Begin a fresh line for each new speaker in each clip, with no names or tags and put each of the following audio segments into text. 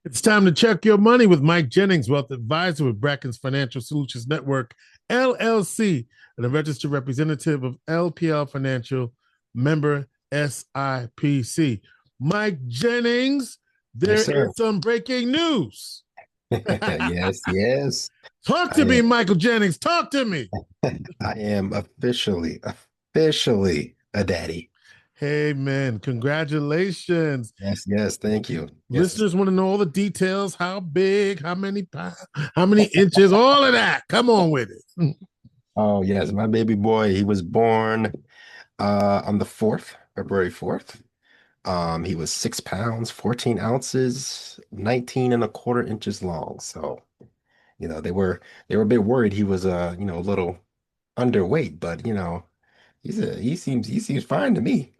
It's time to check your money with Mike Jennings, wealth advisor with Brackens Financial Solutions Network, LLC, and a registered representative of LPL Financial, member SIPC. Mike Jennings,
Yes,
there
sir.
is some breaking news.
Yes, yes.
Talk
I
to me,
am
Michael Jennings. Talk to me.
I am officially a daddy.
Hey, man, congratulations.
Yes, yes, thank you. Yes.
Listeners want to know all the details, how big, how many pounds, how many inches, all of that. Come on with it.
Oh, yes, my baby boy, he was born on the 4th, February 4th. He was 6 pounds, 14 ounces, 19 and a quarter inches long. So, they were a bit worried he was a little underweight, but he seems fine to me.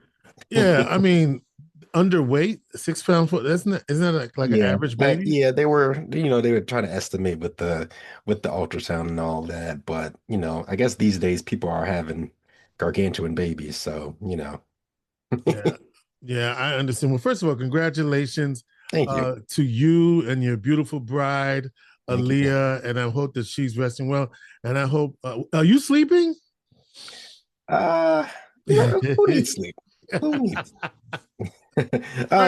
Yeah, I mean, underweight, 6 pound foot. Isn't that like an
Yeah,
average baby?
yeah, they were trying to estimate with the ultrasound and all that, but I guess these days people are having gargantuan babies, so
Yeah, yeah, I understand. Well, first of all, congratulations
Thank you,
to you and your beautiful bride,
thank you, thank you.
Aaliyah, and I hope that she's resting well. And I hope, are you sleeping?
Uh, who needs sleep? Who needs?
All right,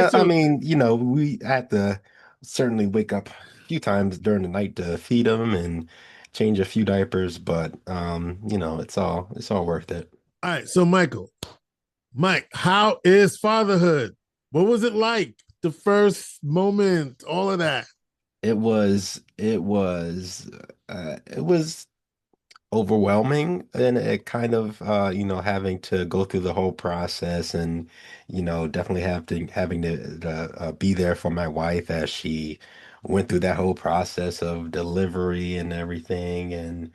I
so
mean, we had to certainly wake up a few times during the night to feed them and change a few diapers, but it's all worth it.
all right, so Mike, how is fatherhood? What was it like? The first moment, all of that.
It was overwhelming and it kind of having to go through the whole process and definitely having to be there for my wife as she went through that whole process of delivery and everything and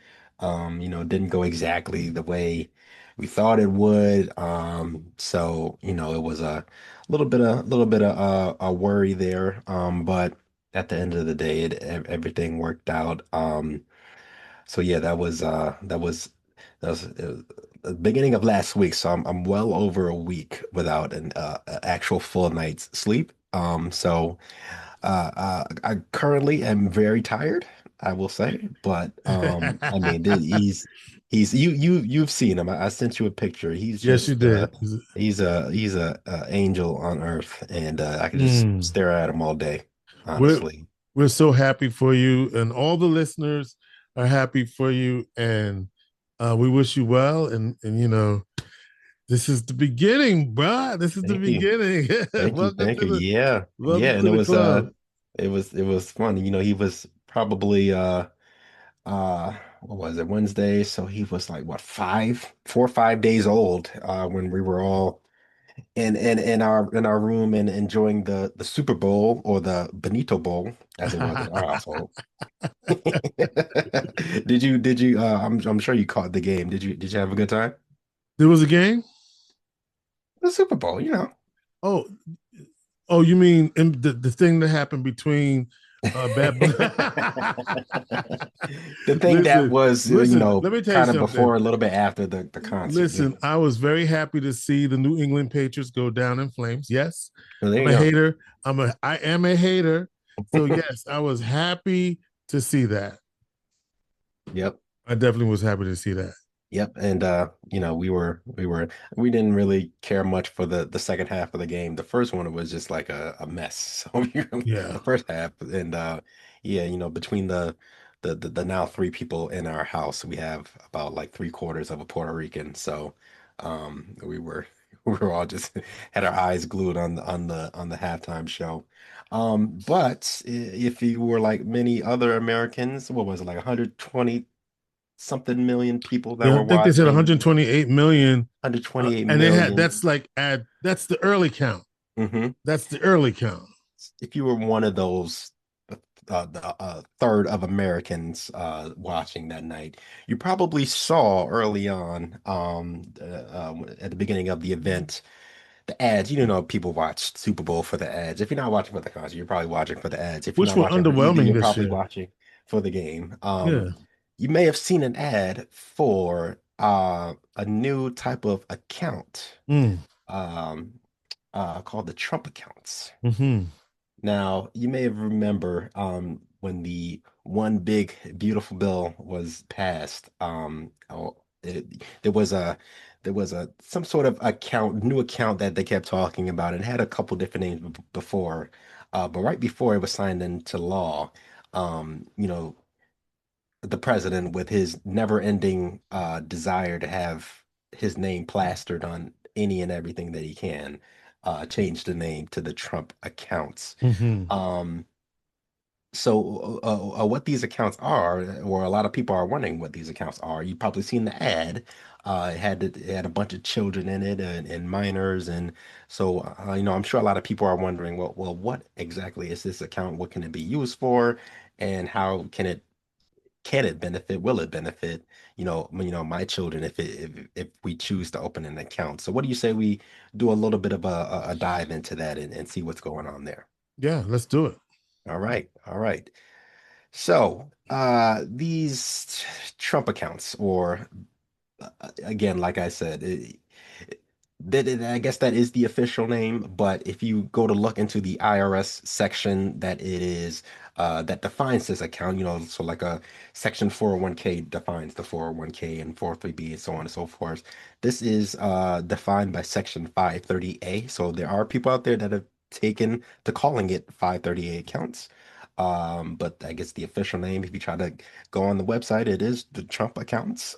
didn't go exactly the way we thought it would, so it was a little bit of a worry there, but at the end of the day everything worked out. So yeah, that was the beginning of last week. So I'm well over a week without an actual full night's sleep. I currently am very tired, I will say, but I mean, you've seen him. I sent you a picture. He's
Yes, you
just
did.
he's a angel on earth, and I could just
Mm.
stare at him all day,
We're
honestly.
we're so happy for you, and all the listeners are happy for you, and we wish you well. And this is the beginning, bruh. This is the
Thank you.
beginning.
Thank you,
welcome
thank
to
you.
the
Yeah. Yeah,
welcome
and
to
it
the
was
club.
it was funny. He was probably what was it, Wednesday? So he was like what, 4 or 5 days old when we were all in our room and enjoying the Super Bowl, or the Benito Bowl as it was in our household. I'm sure you caught the game. Did you have a good time?
There was a game.
The Super Bowl.
Oh, oh, you mean the thing that happened between Bad Bunny?
The thing that
listen,
was,
listen. Let me tell you
kind of
something.
before, a little bit after the concert. Yeah.
Listen, I was very happy to see the New England Patriots go down in flames. Yes,
So there
I'm
you
a
go.
hater. I am a hater. So yes, I was happy to see that.
Yep.
I definitely was happy to see that.
Yep. And we didn't really care much for the second half of the game. The first one was just like a mess. So
Yeah.
the first half, and yeah, between the now three people in our house, we have about like three-quarters of a Puerto Rican. So we were we were all just had our eyes glued on the halftime show. But if you were like many other Americans, what was it, like 120 something million people that
Yeah,
were
I think they said
watching?
128 million,
128
and they had
million.
that's like that's the early count.
Hmm.
That's the early count.
If you were one of those the third of Americans watching that night, you probably saw early on, at the beginning of the event, the ads. People watch Super Bowl for the ads. If you're not watching for the concert, you're probably watching for the ads. If you're
Which
not
were
watching for either,
underwhelming
you're
this
probably
year.
watching for the game.
Yeah.
You may have seen an ad for a new type of account,
Mm.
um, called the Trump accounts.
Hmm.
Now, you may have remember when the one big beautiful bill was passed. There was a some sort of account, new account that they kept talking about. It had a couple different names before, but right before it was signed into law, you know, the president with his never-ending desire to have his name plastered on any and everything that he can, changed the name to the Trump accounts.
Hmm.
Um, what these accounts are, or a lot of people are wondering what these accounts are. You've probably seen the ad. It had a bunch of children in it and minors, and so I'm sure a lot of people are wondering, well, what exactly is this account? What can it be used for, and how can it benefit? Will it benefit? My children if we choose to open an account. So, what do you say we do a little bit of a dive into that and see what's going on there?
Yeah, let's do it.
All right, all right. So, these Trump accounts, or again, like I said, I guess that is the official name. But if you go to look into the IRS section that defines this account, so like a section 401k defines the 401k and 403b and so on and so forth. This is defined by section 530A. So there are people out there that have taken to calling it 530A accounts. But I guess the official name, if you try to go on the website, it is the Trump accounts.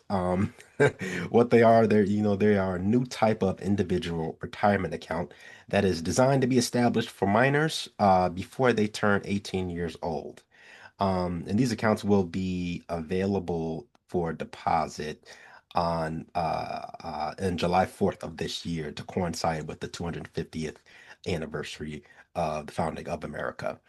What they are, they are a new type of individual retirement account that is designed to be established for minors before they turn 18 years old. And these accounts will be available for deposit on July 4th of this year to coincide with the 250th anniversary of the founding of America.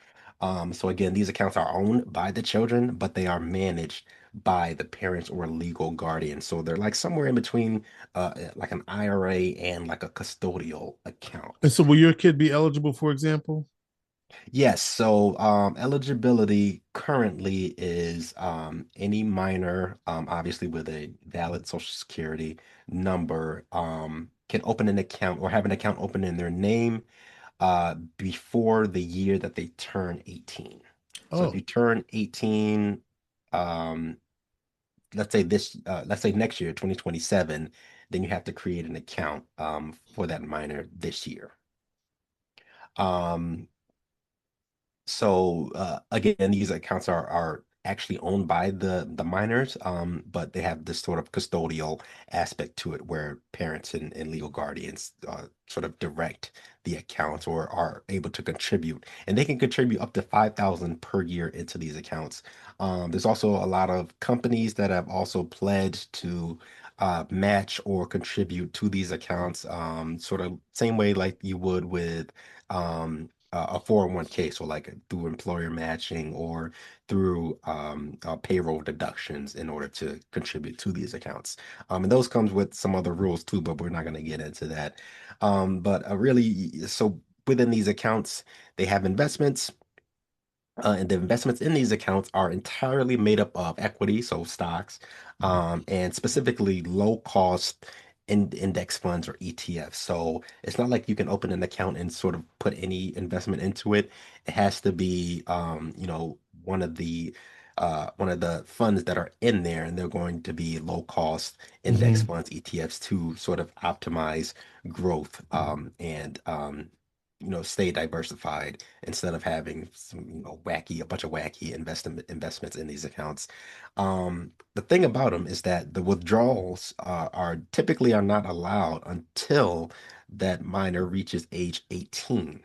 So again, these accounts are owned by the children, but they are managed by the parents or legal guardian. So they're like somewhere in between like an IRA and like a custodial
And
account.
so, will your kid be eligible, for example?
Yes, so eligibility currently is any minor, obviously with a valid Social Security number, can open an account or have an account open in their name before the year that they turn 18. So if
Oh,
you turn 18, um, let's say next year, 2027, then you have to create an account for that minor this year. Um, again, these accounts are actually owned by the minors, but they have this sort of custodial aspect to it where parents and legal guardians sort of direct the accounts or are able to contribute, and they can contribute up to 5,000 per year into these accounts. There's also a lot of companies that have also pledged to match or contribute to these accounts, sort of same way like you would with a 401k, so like through employer matching or through payroll deductions in order to contribute to these accounts. And those comes with some other rules too, but we're not going to get into that. But really, so within these accounts, they have investments. And the investments in these accounts are entirely made up of equity, so stocks, and specifically low cost index funds or ETFs. So it's not like you can open an account and sort of put any investment into it. It has to be, one of the funds that are in there, and they're going to be low cost index
hmm.
funds, ETFs, to sort of optimize growth and stay diversified instead of having some, a bunch of wacky investments in these accounts. The thing about them is that the withdrawals are typically are not allowed until that minor reaches age 18.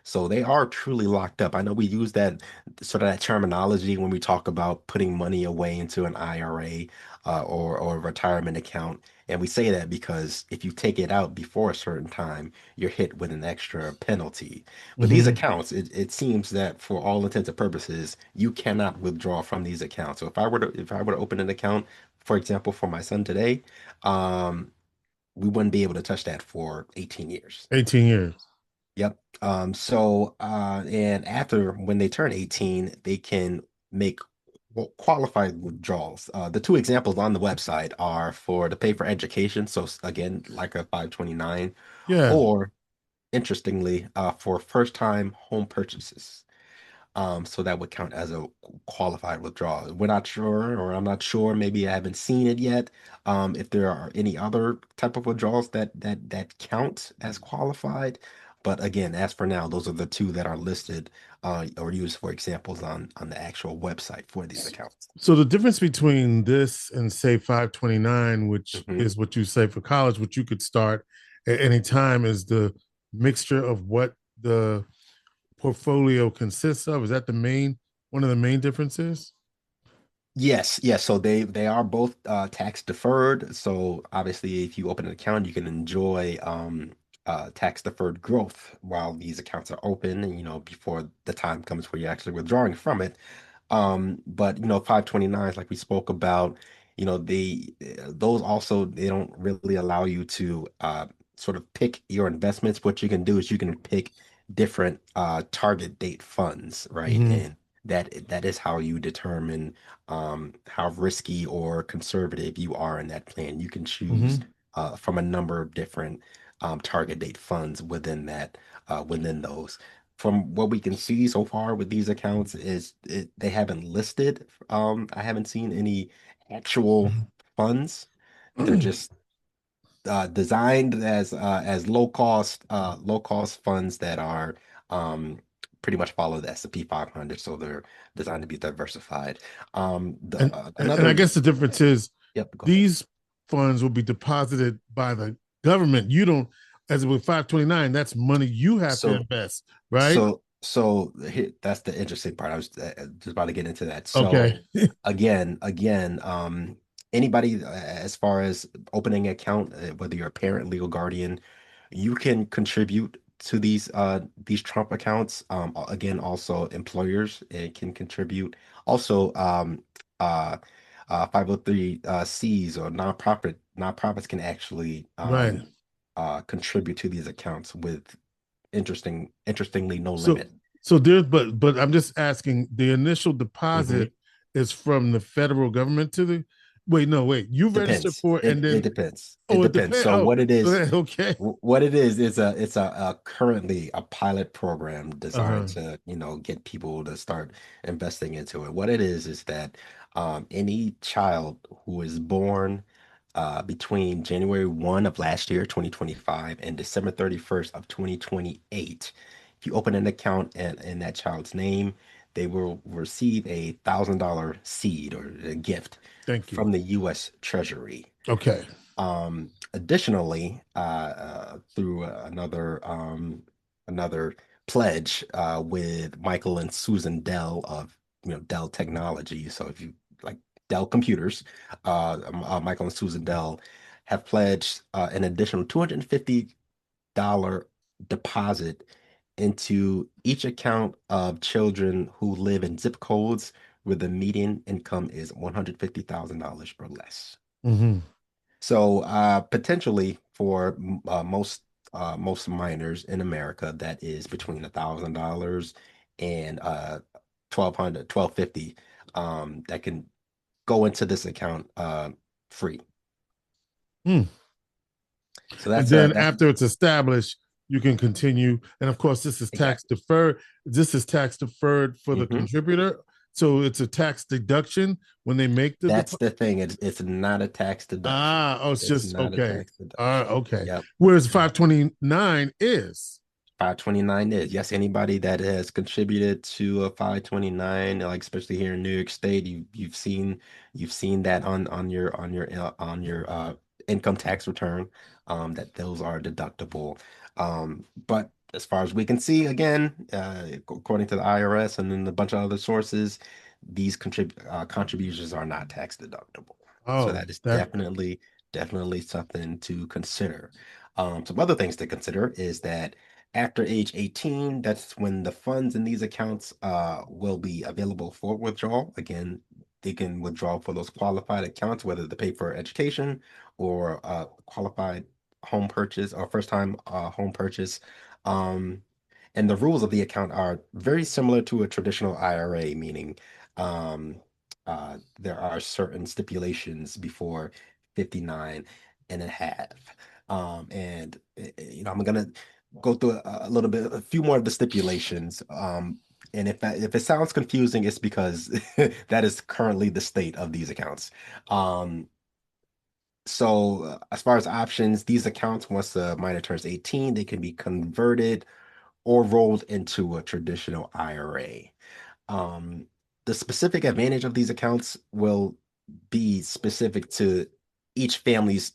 So they are truly locked up. I know we use that sort of that terminology when we talk about putting money away into an IRA or a retirement account. And we say that because if you take it out before a certain time, you're hit with an extra penalty. But these
Hmm.
accounts, it seems that for all intents and purposes, you cannot withdraw from these accounts. So if I were to open an account, for example, for my son today, um, we wouldn't be able to touch that for 18 years.
18 years.
Yep. And after when they turn 18, they can make qualified withdrawals. The two examples on the website are for to pay for education. So again, like a 529,
Yeah.
or interestingly, for first-time home purchases. So that would count as a qualified withdrawal. We're not sure, or I'm not sure, maybe I haven't seen it yet. If there are any other type of withdrawals that count as qualified. But again, as for now, those are the two that are listed or used for examples on the actual website for these accounts.
So the difference between this and say 529, which
Mhm.
is what you say for college, which you could start at any time, is the mixture of what the portfolio consists of. Is that the main one of the main differences?
Yes, yes. So they are both tax deferred. So obviously, if you open an account, you can enjoy tax deferred growth while these accounts are open, and before the time comes where you're actually withdrawing from it. But 529s, like we spoke about, those also they don't really allow you to sort of pick your investments. What you can do is you can pick different target date funds, right?
Mm-hmm.
And that is how you determine how risky or conservative you are in that plan. You can choose
Mm-hmm.
from a number of different target date funds within those. From what we can see so far with these accounts they haven't listed. I haven't seen any actual funds. They're just designed as low cost funds that are um, pretty much follow the S&P 500, so they're designed to be diversified.
And, and I
Another
guess the difference is
Yep, go ahead.
these funds will be deposited by the government. You don't, as with 529, that's money you have to
So
invest, right?
so here, that's the interesting part. I was just about to get into that.
Okay.
So again, anybody as far as opening an account, whether you're a parent, legal guardian, you can contribute to these Trump accounts. Again, also employers can contribute. Also, 503 C's or nonprofits can actually
Right.
contribute to these accounts with interestingly no
So
limit.
so there's but I'm just asking the initial
Hmm.
deposit is from the federal government to the wait, no, wait. You register
Depends.
for it and
It
then
depends. It
oh it
depends.
depends.
So
Oh,
what it is,
okay.
what it is a currently a pilot program designed
Uh-huh.
to, get people to start investing into it. What it is that any child who is born between January 1 of last year, 2025, and December 31st of 2028, if you open an account in that child's name, they will receive $1,000 seed or a gift
Thank you.
from the U.S. Treasury.
Okay.
Additionally, through another pledge with Michael and Susan Dell of Dell Technology. So if you like Dell computers, Michael and Susan Dell have pledged an additional $250 deposit into each account of children who live in zip codes where the median income is $150,000 or less.
Mm-hmm.
So potentially for most minors in America, that is between $1,000 and 1,250 that can go into this account free.
Mm.
So
And then after it's established, you can continue. And of course, this is tax
exactly.
deferred. This is tax deferred for the
Hmm.
contributor. So it's a tax deduction when they make the
That's
deposit.
the thing. It's not a tax deduction.
Oh, it's
It's
just
not a
okay.
tax deduction.
Okay.
Yep.
Whereas
Yep.
529 is.
529 is. Yes, anybody that has contributed to a 529, like especially here in New York State, you've seen that on your income tax return, that those are deductible. But as far as we can see, again, according to the IRS and then a bunch of other sources, these contributions are not tax deductible. So
Oh,
that is
that
definitely something to consider. Some other things to consider is that after age 18, that's when the funds in these accounts will be available for withdrawal. Again, they can withdraw for those qualified accounts, whether to pay for education or qualified home purchase or first time home purchase. Um, and the rules of the account are very similar to a traditional IRA, meaning um, there are certain stipulations before 59 and a half. And I'm gonna go through a little bit, a few more of the stipulations. And if it sounds confusing, it's because that is currently the state of these accounts. Um, as far as options, these accounts, once the minor turns 18, they can be converted or rolled into a traditional IRA. Um, the specific advantage of these accounts will be specific to each family's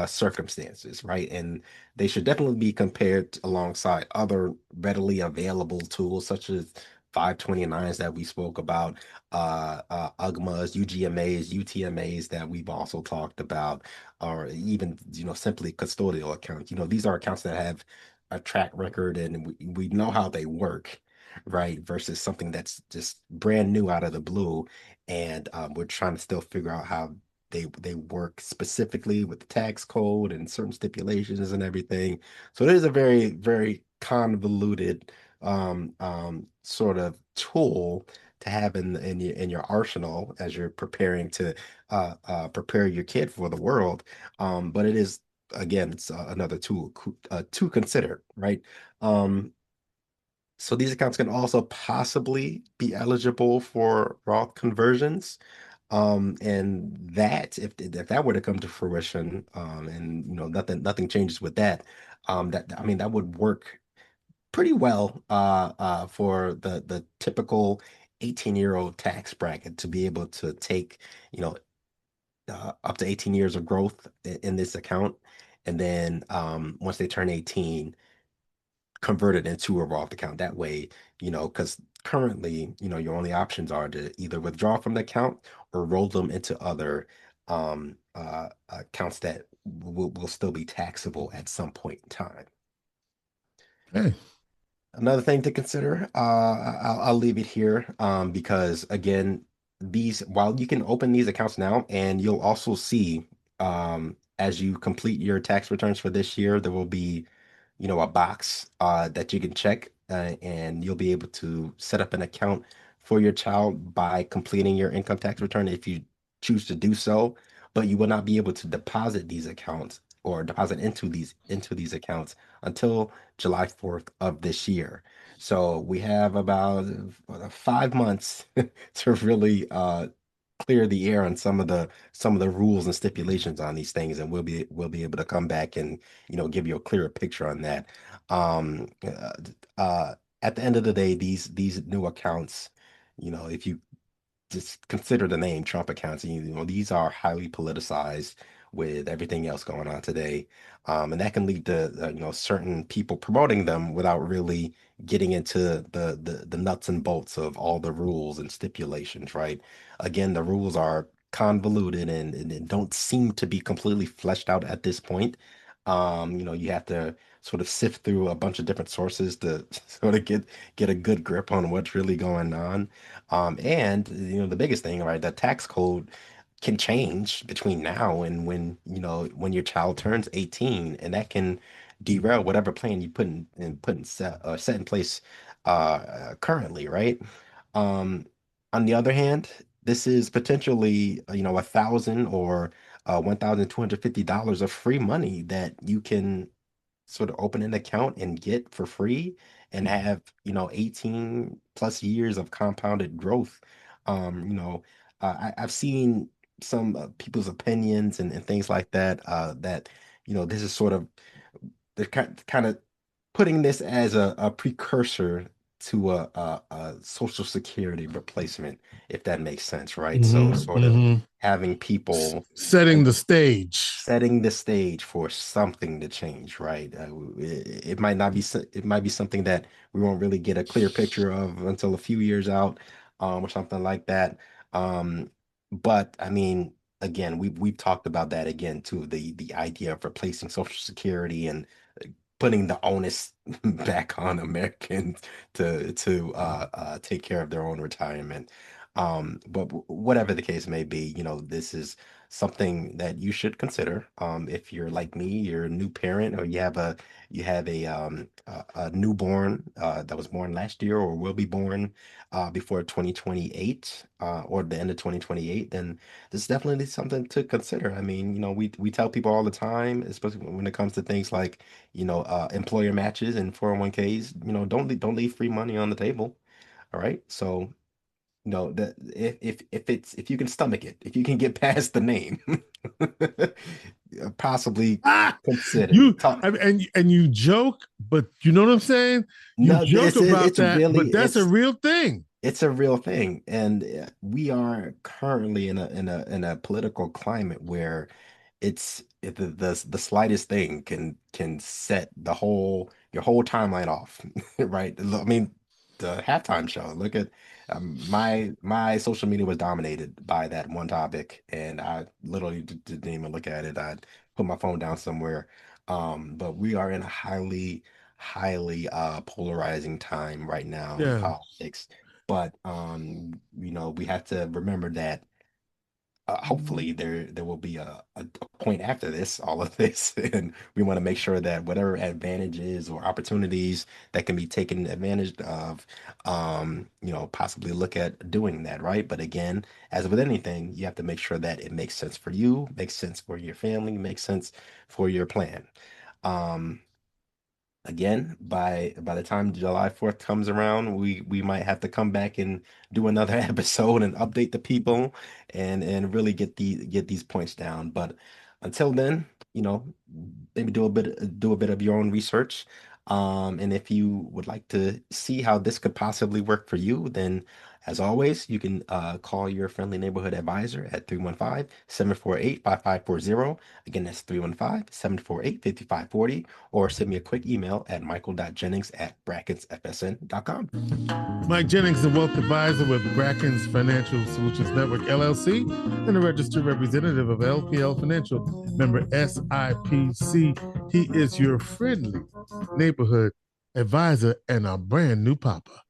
circumstances, right? And they should definitely be compared alongside other readily available tools such as 529s that we spoke about, UGMAs, UGMAs, UTMAs that we've also talked about, or even, simply custodial accounts. These are accounts that have a track record and we know how they work, right? Versus something that's just brand new out of the blue, and we're trying to still figure out how they work specifically with the tax code and certain stipulations and everything. So it is a very, very convoluted sort of tool to have in your arsenal as you're preparing to prepare your kid for the world. But it is, again, it's another tool to consider, right? Um, so these accounts can also possibly be eligible for Roth conversions. And that if that were to come to fruition, and nothing changes with that, that I mean that would work pretty well for the typical 18-year-old tax bracket to be able to take, you know, up to 18 years of growth in this account. And then once they turn 18, convert it into a Roth account. That way, because currently, your only options are to either withdraw from the account or roll them into other accounts that will still be taxable at some point in time.
Hey,
Another thing to consider, I'll leave it here because again, while you can open these accounts now, and you'll also see as you complete your tax returns for this year, there will be a box that you can check, and you'll be able to set up an account for your child by completing your income tax return if you choose to do so. But you will not be able to deposit these accounts or deposit into these accounts until July 4th of this year. So we have about 5 months to really clear the air on some of the rules and stipulations on these things, and we'll be able to come back and give you a clearer picture on that. Um, uh, at the end of the day, these new accounts, if you just consider the name Trump accounts. These are highly politicized with everything else going on today, and that can lead to certain people promoting them without really getting into the nuts and bolts of all the rules and stipulations. Right? Again, the rules are convoluted and don't seem to be completely fleshed out at this point. You have to sort of sift through a bunch of different sources to sort of get a good grip on what's really going on. And the biggest thing, right, the tax code can change between now and when your child turns 18, and that can derail whatever plan you set in place currently, right? Um, on the other hand, this is potentially, 1,000 or $1,250 of free money that you can sort of open an account and get for free and have 18 plus years of compounded growth. I've seen some people's opinions and things like that, that this is sort of, they're kind of putting this as a precursor to a social security replacement, if that makes sense, right? So sort of
mm-hmm.
having people
Setting the stage.
setting the stage for something to change, right? It might not be it might be something that we won't really get a clear picture of until a few years out, or something like that. Um, but I mean, again, we've talked about that again too, the idea of replacing Social Security and putting the onus back on Americans to take care of their own retirement. But whatever the case may be, this is something that you should consider. If you're like me, you're a new parent, or you have a newborn that was born last year or will be born before 2028 or the end of 2028, then this is definitely something to consider. I mean, we tell people all the time, especially when it comes to things like, employer matches and 401ks, don't leave free money on the table. All right. So, that if you can stomach it, if you can get past the name, possibly
Ah,
consider talk.
and you joke, but you know what I'm saying? You
No,
joke about
it's
that,
really
but that's a real thing.
it's a real thing, and we are currently in a political climate where the slightest thing can set your whole timeline off, right? I mean, the halftime show. Look at my social media was dominated by that one topic, and I literally didn't even look at it. I put my phone down somewhere. But we are in a highly polarizing time right now in
Yeah,
politics. But we have to remember that hopefully there will be a point after this, all of this, and we want to make sure that whatever advantages or opportunities that can be taken advantage of, possibly look at doing that, right? But again, as with anything, you have to make sure that it makes sense for you, makes sense for your family, makes sense for your plan. Um, Again, by the time July 4th comes around, we might have to come back and do another episode and update the people and really get these points down. But until then, maybe do a bit of your own research. And if you would like to see how this could possibly work for you, then as always, you can call your friendly neighborhood advisor at 315-748-5540. Again, that's 315-748-5540, or send me a quick email at michael.jennings@brackensfsn.com.
Mike Jennings, a wealth advisor with Brackens Financial Solutions Network LLC, and a registered representative of LPL Financial, member SIPC. He is your friendly neighborhood advisor and a brand new papa.